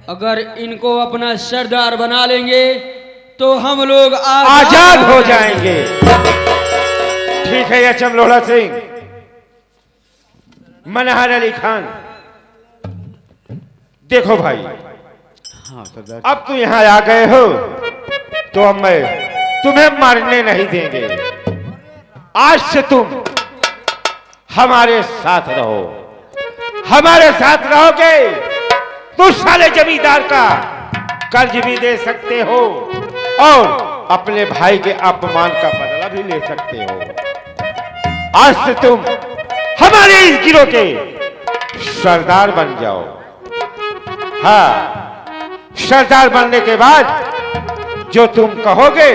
अगर इनको अपना सरदार बना लेंगे तो हम लोग आजाद हो जाएंगे। ठीक है या चमलोड़ा सिंह, मनहर अली खान, देखो भाई, हाँ सरदार। अब तुम यहाँ आ गए हो तो अब मैं तुम्हें मरने नहीं देंगे। आज से तुम हमारे साथ रहो, हमारे साथ रहोगे तो साले जमींदार का कर्ज भी दे सकते हो और अपने भाई के अपमान का बदला भी ले सकते हो। आज से तुम हमारे इस गिरोह के सरदार बन जाओ। हाँ, सरदार बनने के बाद जो तुम कहोगे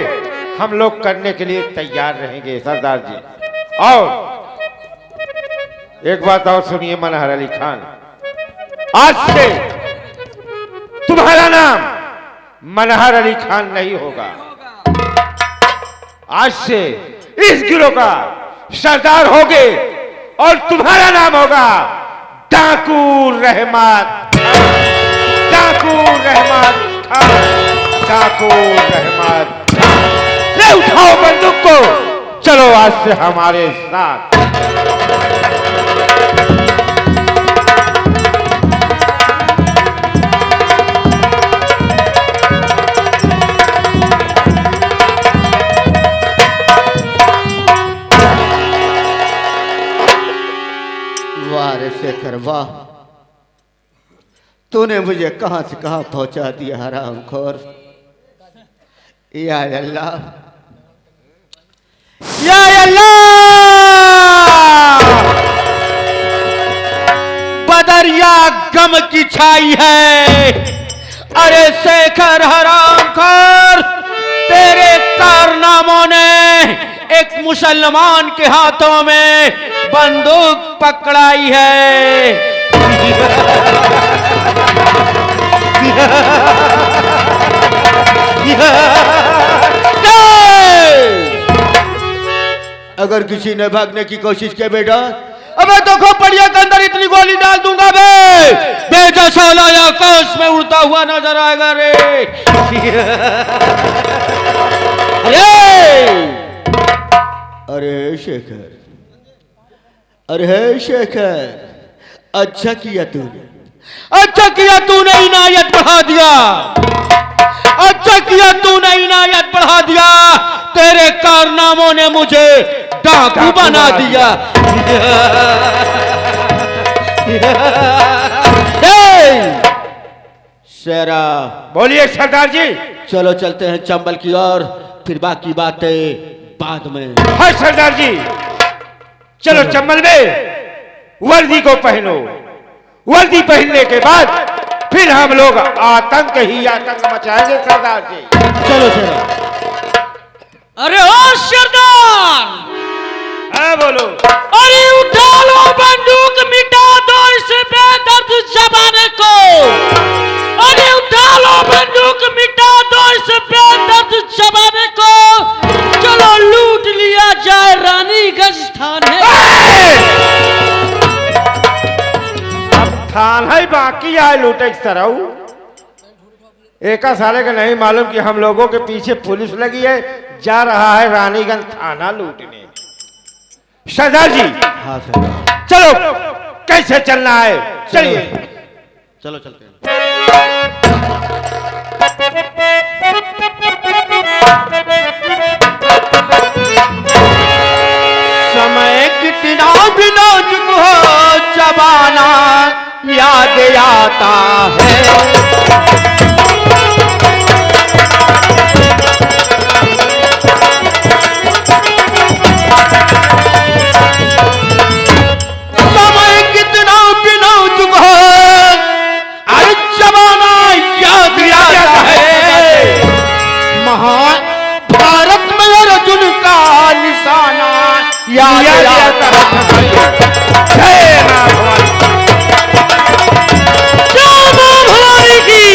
हम लोग करने के लिए तैयार रहेंगे सरदार जी। और एक बात और सुनिए मनहर अली खान, आज से तुम्हारा नाम मनहर अली खान नहीं होगा। आज से इस गिरोह का सरदार होगे और तुम्हारा नाम होगा डाकू रहमत, डाकू रहमत खान, डाकू रहमत। ले उठाओ बंदूक को, चलो आज से हमारे साथ। वाह रे शेखर वाह, तूने मुझे कहां से कहां पहुंचा दिया हरामखोर। या अल्लाह, या अल्लाह, बदरिया गम की छाई है। अरे शेखर हरामखोर, तेरे कारनामों ने एक मुसलमान के हाथों में बंदूक पकड़ाई है। अगर किसी ने भागने की कोशिश की बेटा, अबे तो खोपड़िया के अंदर इतनी गोली डाल दूंगा बे, बेजैसा आकाश में उड़ता हुआ नजर आएगा रे। अरे शेखर, अरे शेखर, अच्छा किया तूने, अच्छा किया तूने इनायत बढ़ा दिया, अच्छा किया तूने इनायत बढ़ा दिया। तेरे कारनामों ने मुझे डाकू बना दिया। शेरा, बोलिए सरदार जी। चलो चलते हैं चंबल की ओर, फिर बाकी बातें बाद में। हाँ सरदार जी, चलो चंबल में वर्दी को पहनो, वर्दी पहनने के बाद फिर हम लोग आतंक ही आतंक मचाएंगे सरदार जी। चलो शेरा। अरे ओ सरदार, हाँ बोलो। अरे उठा लो बंदूक, मिटा दो इस बेदर्द जमाने को। अरे उठा लो बंदूक, मिटा दो इस बेदर्द जमाने को। चलो लूट लिया जाए रानीगंज थाने। अब थान है बाकी है लूटे सरऊ। एक साले का नहीं मालूम कि हम लोगों के पीछे पुलिस लगी है, जा रहा है रानीगंज थाना लूटने। सरदार जी, हाँ सरदार। चलो कैसे चलना है, चलिए। चलो चलते हैं। समय कितना भी नाजुक हो, जमाना याद आता है। भारत में अर्जुन का निशाना याद आता है। जय मां भवानी। जय मां भवानी की।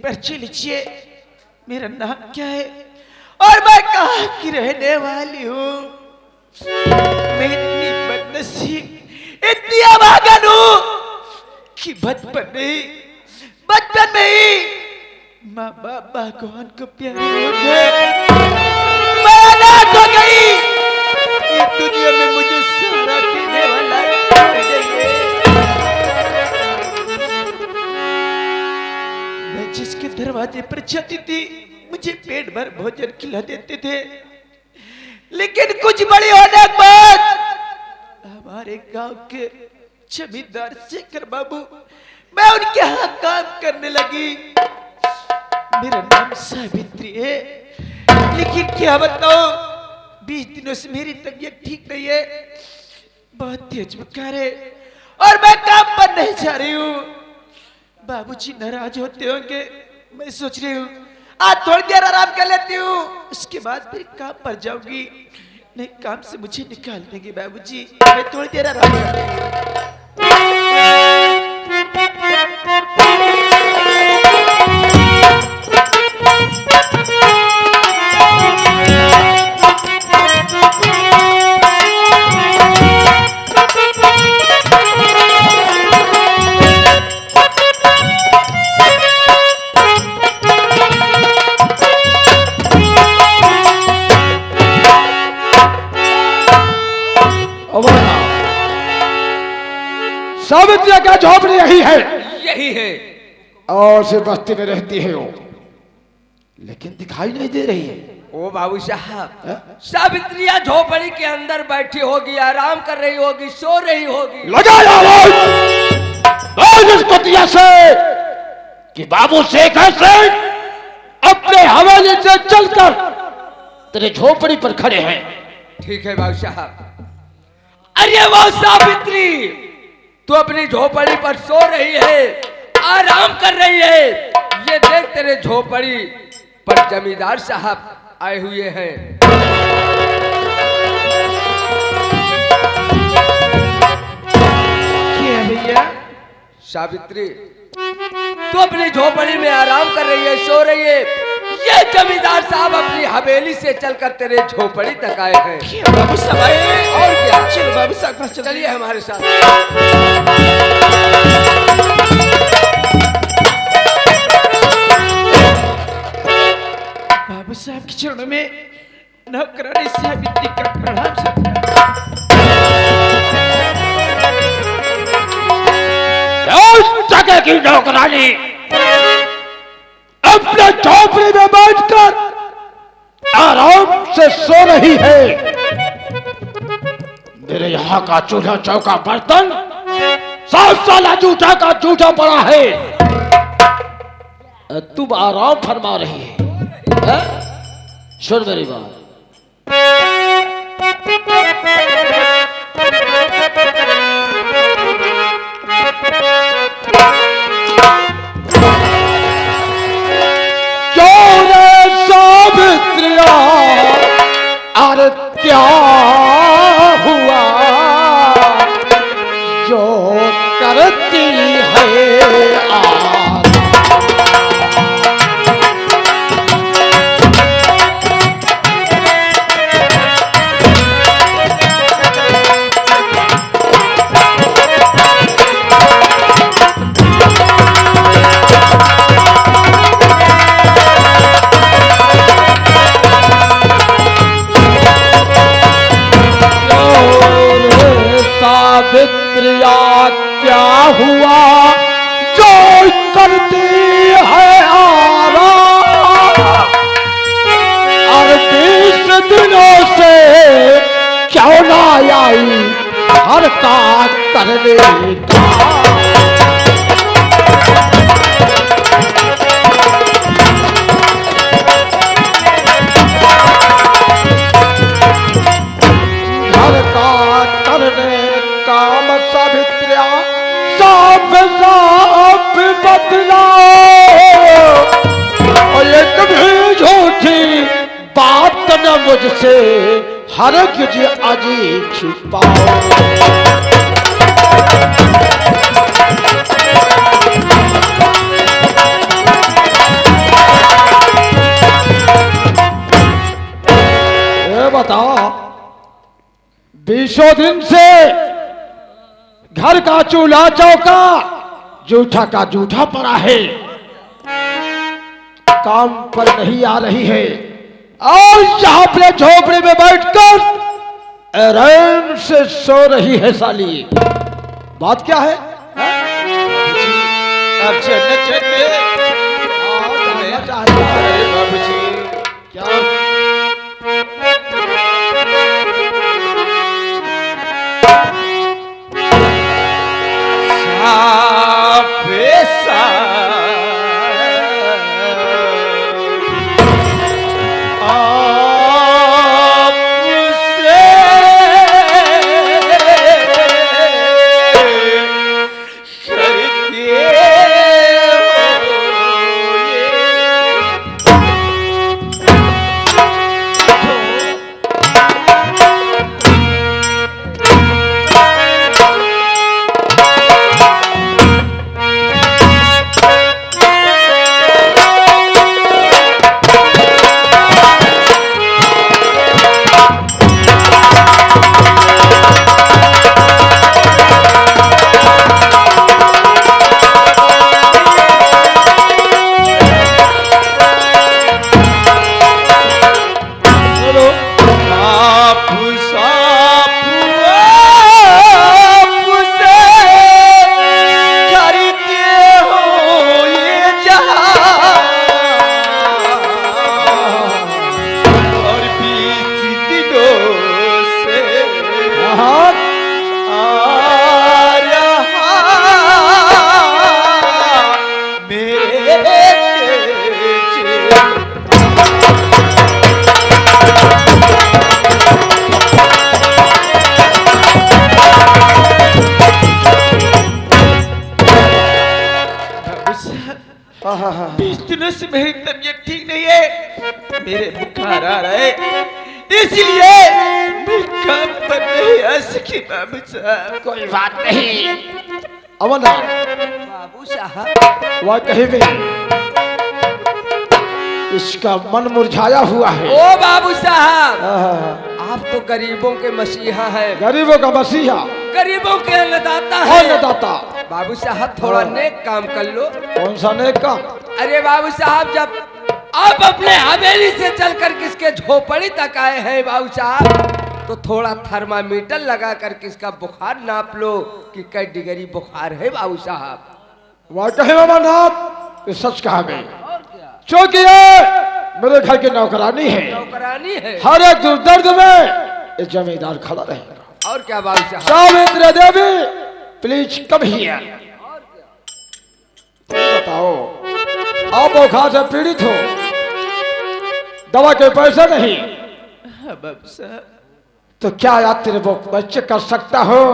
परिचय लीजिए, मेरा नाम क्या है और मैं कहाँ की रहने वाली हूँ। मैं इतनी बदनसीब, इतनी अभागन हूँ कि बचपन में ही माँ बाप भगवान को प्यारे हो गए, मैं अनाथ हो गई। इस दुनिया में मुझे सहारा देने वाला कोई नहीं है। मैं जिसके दरवाजे पर जाती थी मुझे पेट भर भोजन खिला देते थे, लेकिन कुछ बड़ी होने के बाद हमारे गांव के जमींदार शेखर बाबू, मैं उनके यहाँ काम करने लगी। मेरा नाम सावित्री है, लेकिन क्या बताओ 20 दिनों से मेरी तबीयत ठीक नहीं है, बहुत तेज बुखार है और मैं काम पर नहीं जा रही हूँ। बाबूजी नाराज होते होंगे, मैं सोच रही हूँ आज थोड़ी देर आराम कर लेती हूँ, उसके बाद फिर काम पर जाऊंगी। नहीं, काम से मुझे निकाल देंगे बाबूजी, मैं थोड़ी देर आराम कर लूंगी। सावित्री का झोपड़ी यही है, यही है। और से बस्ती में रहती है वो, लेकिन दिखाई नहीं दे रही है। ओ बाबू साहब, सावित्रिया झोपड़ी के अंदर बैठी होगी, आराम कर रही होगी, सो रही होगी। लगाया आवाज इस पतिया से कि बाबू शेखर से अपने हवाले से चलकर तेरे झोपड़ी पर खड़े हैं। ठीक है बाबू साहब। अरे वो सावित्री, तू अपनी झोपड़ी पर सो रही है, आराम कर रही है। ये देख तेरे झोपड़ी पर जमींदार साहब आए हुए हैं। क्या भैया? सावित्री, तू अपनी झोपड़ी में आराम कर रही है, सो रही है। ये जमींदार साहब अपनी हवेली से चलकर तेरे झोपड़ी तक आए हैं। क्या बाबू साहब आए? और क्या? चलो बाबू साहब चलिए हमारे साथ। बाबू साहब के चरणों में नौकरानी सावित्री का प्रणाम सत्कार। जगह की नौकरानी अपने झोपड़ी में बैठकर आराम से सो रही है। मेरे यहाँ का चूल्हा चौका बर्तन 7 साल जूठा का जूठा पड़ा है, तुम आराम फरमा रही है? सुन मेरी बात, सावित्रिया अरे क्या हुआ जो करती है आज? सावित्रिया क्या हुआ जो करती है आराम? और 20 दिनों से क्यों ना आई हर का करने का? घर का करने काम सावित्रिया साफ साफ बतलाओ, और ये कभी झूठी बात न मुझसे हर कुछ अजी छिपाओ। बीसों दिन से घर का चूल्हा चौका जूठा का जूठा पड़ा है, काम पर नहीं आ रही है और यहाँ पे झोपड़े में बैठकर आराम से सो रही है साली। बात क्या है? आप चलना चाहते हैं बाबूजी? क्या बीस दिनों से मेरी तबीयत ठीक नहीं है, मेरे बुखार आ रहा है, इसलिए मैं काम पर नहीं आ सकी बाबू साहब। कोई बात नहीं अमरनाथ बाबू साहब, वह कहीं भी इसका मन मुरझाया हुआ है। ओ बाबू साहब, आहा, आप तो गरीबों के मसीहा हैं, गरीबों का मसीहा गरीबों के अन्नदाता और हैं। दाता। बाबू साहब थोड़ा नेक काम कर लो। कौन सा नेक काम? अरे बाबू साहब, जब आप अपने हवेली से चलकर किसके झोपड़ी तक आए हैं बाबू साहब, तो थोड़ा थर्मामीटर लगा कर किसका बुखार नाप लो कि कई डिग्री बुखार है बाबू साहब। वह कहे अमरनाथ ये सच कहा मैं, क्योंकि ये मेरे घर की नौकरानी है। नौकरानी है हर एक दुर्दर्द में ये जमींदार खड़ा रहेगा। और क्या बाबू साहब? Savitri Devi please come here. बताओ, आप बुखार से पीड़ित हो, दवा के पैसे नहीं, हाँ बाबू साहब। तो क्या याद तेरे बच्चे कर सकता हो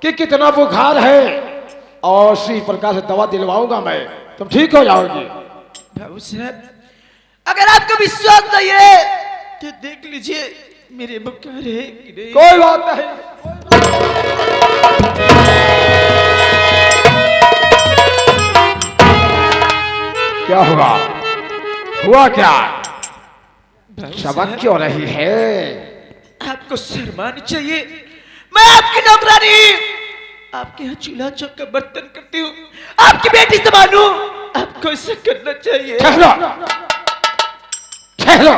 कि कितना बुखार है और उसी प्रकार से दवा दिलवाऊंगा मैं, तुम ठीक हो जाओगी। बाबू साहब, अगर आपको विश्वास नहीं है तो देख लीजिए मेरे बुखार है कि नहीं। कोई बात नहीं। क्या हुआ? हुआ क्या? बाबू चमक साहब, क्यों रही है? आपको शर्मानी चाहिए। मैं आपकी नौकरानी, आपके यहाँ चूल्हा चौका बर्तन करती हूँ, आपकी बेटी से मानू, आपको ऐसा करना चाहिए। ठहरो, ठहरो,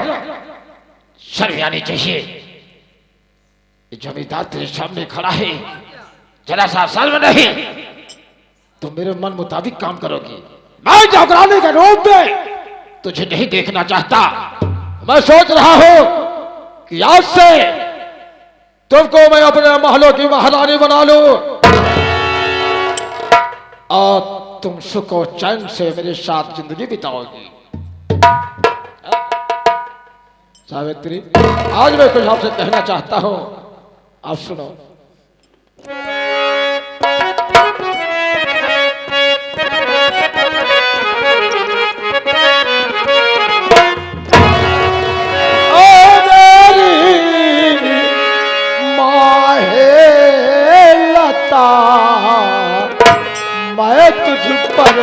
शर्म आनी चाहिए। ये जमींदार तेरे सामने खड़ा है, जरा सा शर्म नहीं? तुम मेरे मन मुताबिक काम करोगी। मैं नौकरानी के रूप में तुझे नहीं देखना चाहता। मैं सोच रहा हूं कि आज से तुमको मैं अपने महलों की महारानी बना लूं और तुम सुख और चैन से मेरे साथ जिंदगी बिताओगी। सावित्री, आज मैं कुछ आपसे कहना चाहता हूं, आप सुनो। मैं तुझ पर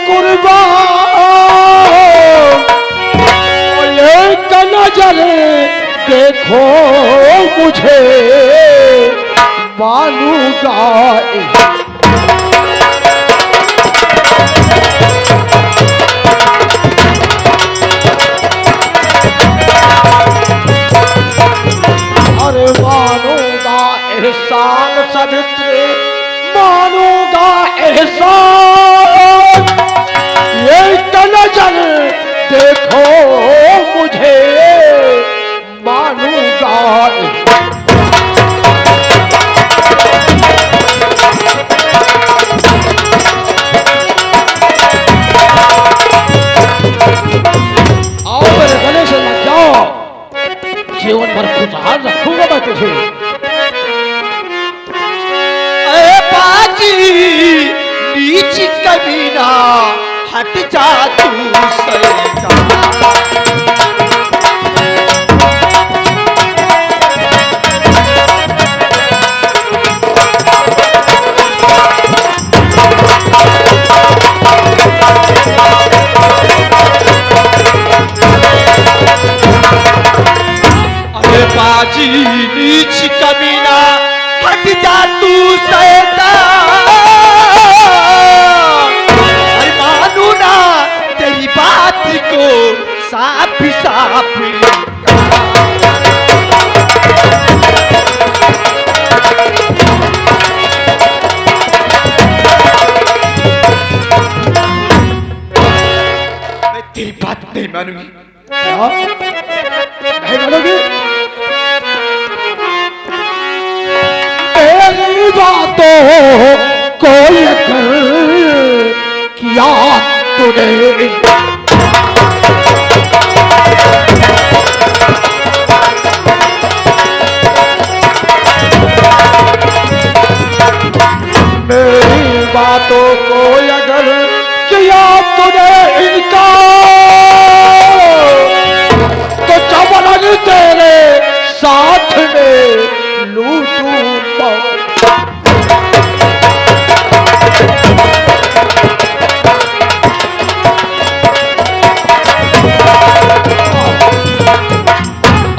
कुर्बान एक नजर देखो मुझे मानूंगा अरे मानूंगा एहसान सवित्री मानूंगा एहसान एक नजर देखो मुझे मानूंगा आओ मेरे गले से लग जाओ जीवन भर खुशहाल रखूंगा मैं तुझे नीच कमीना हट जा तू अरे बाजी नीच कमीना हट जा तू को साफ साफ मैं तेरी बात नहीं मानूंगी नहीं मानोगी तेरी बातों को लेकर किया तूने मेरी बातों को अगर किया तूने इनकार तो चमन तेरे साथ में लूटूंगा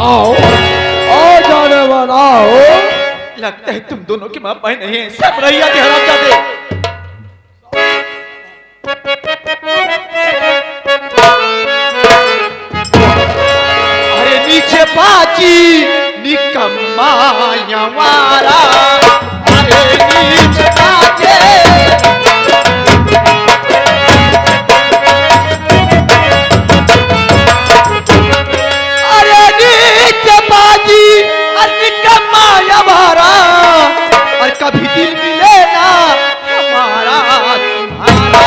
आओ आओ जाने वाला हो लगता है तुम दोनों की मां बहन नहीं है सब रैया के हरामजादे अरे नीचे पाची निकम्मा यवारा अरे नीचे पाचे अरे नीचे पाची निकम्मा यवारा और कभी दिल मिले ना हमारा तुम्हारा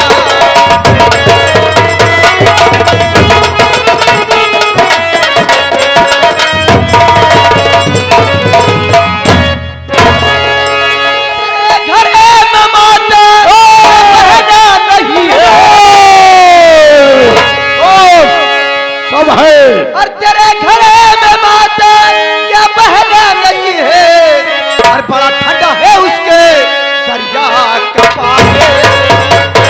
घर में माता बहना नहीं है सब है और तेरे घर में माता क्या बहना नहीं है और बड़ा ठंडा है उसके दरिया का पानी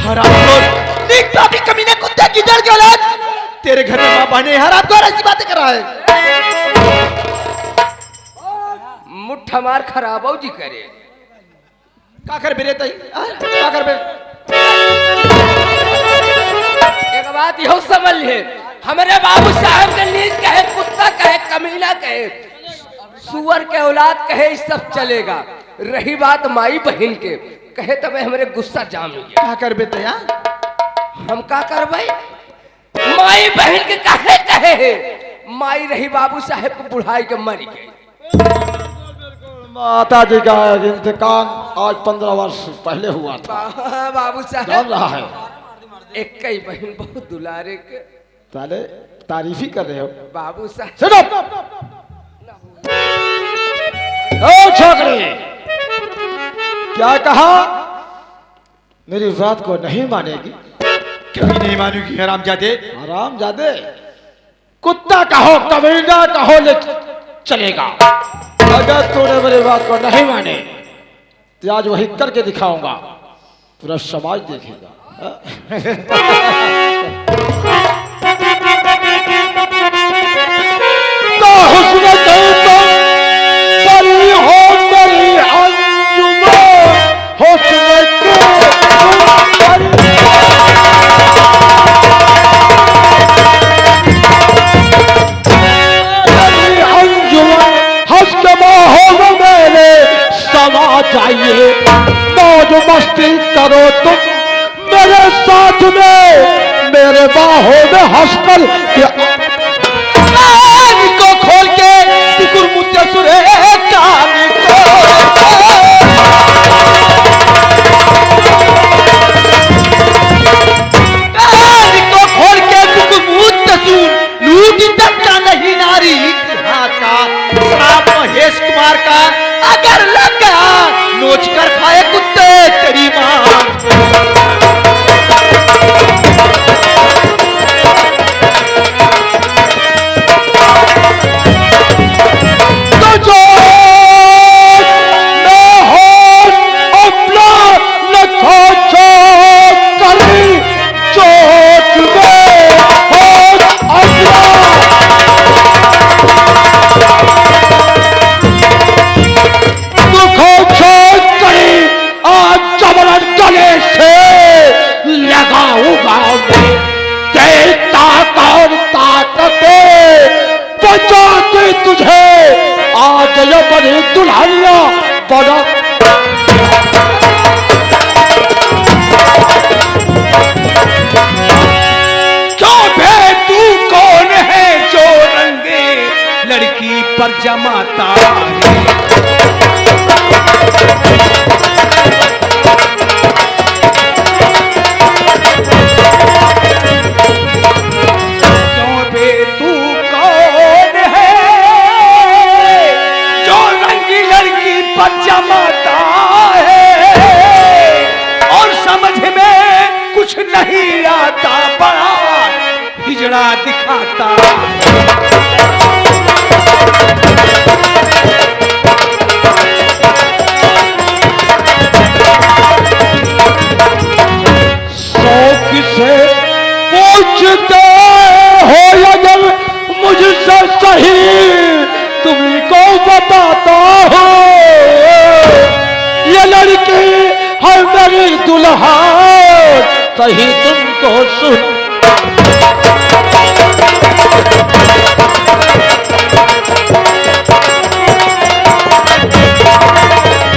हरामखोर दिखता भी कमीने कुत्ते की जड़ गलत तेरे घर में मां बहने हरामखोर ऐसी बातें कर रहा है मुट्ठा मार खराब जी करे का कर बेरे तई का कर बे एक बात यो समझ ले हमारे बाबू साहब के नीच कहे कुत्ता कहे कमीना कहे सुअर के औलाद कहे सब चलेगा रही बात माई बहन के कहे तब हमारे गुस्सा जाम गया का कर बे तई हम का करबे माई बहन के कहे कहे माई रही बाबू साहब को बुढ़ाई के मर गई माता जी का इंतकाल आज 15 वर्ष पहले हुआ था बाबू जान साहब रहा है एक कई बहन बहुत दुलारे के ताले तारीफ ही कर रहे हो बाबू साहब सुनो ओ छोकरी क्या कहा मेरी बात को नहीं मानेगी कभी नहीं मानूंगी हरामजादे आराम जादे कुत्ता कहो कबीला कहो लेकिन चलेगा। अगर तूने मेरी बात को नहीं माने तो आज वही करके दिखाऊंगा, पूरा समाज देखेगा। तो हुस्न दे तो परी हो मेरी अंजुमन, हुस्न के हंस के माहौल मेरे समा जाइए, मौज मस्ती करो तुम मेरे साथ में, मेरे बाहों में हंसकर को खोल के तिकुर मुत्य सुरे कानी को खोल के तिकुर मुत्य सुर लूट तक नहीं नारी का श्राप महेश कुमार का अगर लगा नोच कर खाए कुत्ते तेरी मां। तुझे आज ये बड़ी दुल्हनिया बड़ा क्यों बे तू कौन है जो रंगे लड़की पर जमाता है? जमाता है और समझ में कुछ नहीं आता, बड़ा हिजड़ा दिखाता। शौक से पूछते हो अगर मुझसे सही तुमको बताता हूँ, ये लड़की है मेरी दुल्हा, सही तुमको सुन